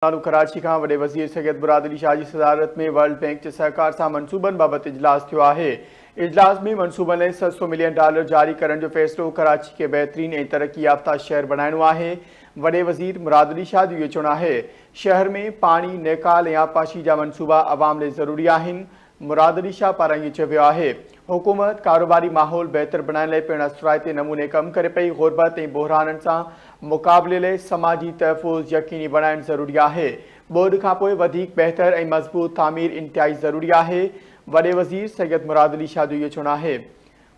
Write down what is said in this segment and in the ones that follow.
कराची का वडे वज़ीर सैयद मुराद अली शाह की सदारत में वर्ल्ड बैंक के सहकार से मनसूबन बाबत इजलास थियो है। इजलास में मनसूबन लाइ $700 मिलियन जारी करण जो फैसलो कराची के बेहतरीन ऐं तरक्की याफ्ता शहर बनाइणो है। वडे वज़ीर मुराद अली शाह जो इहो चवणु आहे, शहर में पानी, नेकाल ऐं आबपाशी जा मनसूबा अवाम लाइ ज़रूरी आहिनि। मुराद अली शाह पारां इहो चयो वियो आहे, हुकूमत कारोबारी माहौल बेहतर बनाइण लाइ पिणु असराइते नमूने कम करे पई। गुरबत ऐं बहराननि सां मुक़ाबले लाइ समाजी तहफ़ुज़ यकीनी बनाइण ज़रूरी आहे। ॿोॾि खां पोइ वधीक बहितर ऐं मज़बूत तामीर इंतिहाई ज़रूरी आहे। वॾे वज़ीर सैयद मुराद अली शाह जो इहो चवणु आहे।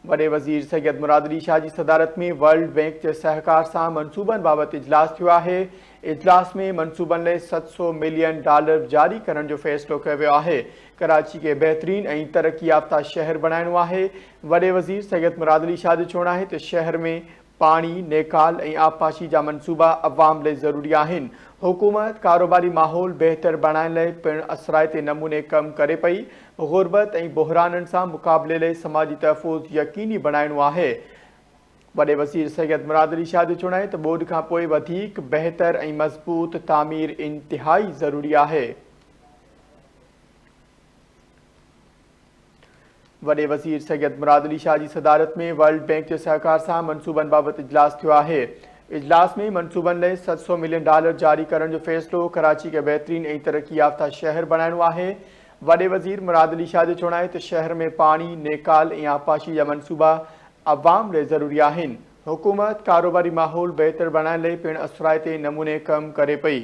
वॾे वज़ीर सैयद मुराद अली शाह जी सदारत में वर्ल्ड बैंक जे सहकार सां मनसूबनि बाबति इजलास थियो आहे। इजलास में मनसूबनि लाइ $700 मिलियन जारी करण जो फैसलो कयो वियो आहे। कराची के बेहतरीन ऐं तरक्की याफ्ता शहर बनाइणो आहे। वॾे वज़ीर सैयद मुराद अली शाह जो चवणु आहे त शहर में पानी, नेकाल ऐं आबपाशी जा मनसूबा अवाम लाइ ज़रूरी आहिनि। हुकूमत कारोबारी माहौल बेहतर बणाइण लाइ पिणु असराइते नमूने कम करे पई। गुरबत ऐं बहराननि सां मुक़ाबले लाइ समाजी तहफ़ुज़ यकीनी बणाइणो आहे। वॾे वज़ीर सैयद मुराद अली शाह जो चवणु आहे त ॿोॾि खां पोइ वधीक बहितर ऐं मज़बूत तामीर इंतिहाई ज़रूरी आहे। वॾे वज़ीर सैयद मुराद अली शाह जी सदारत में वर्ल्ड बैंक जे सहकार सां मनसूबनि बाबति इजलास थियो आहे। इजलास में मनसूबनि लाइ $700 मिलियन जारी करण जो फैसलो कराची के बेहतरीन ऐं तरक्की याफ्ता शहर बनाइणो आहे। वॾे वज़ीर मुराद अली शाह जो चवणु आहे त शहर में पानी, नेकाल ऐं आबपाशी जा मनसूबा अवाम लाइ ज़रूरी आहिनि। हुकूमत कारोबारी माहौल बेहतर बणाइण लाइ पिणु असराइते नमूने कम करे पई।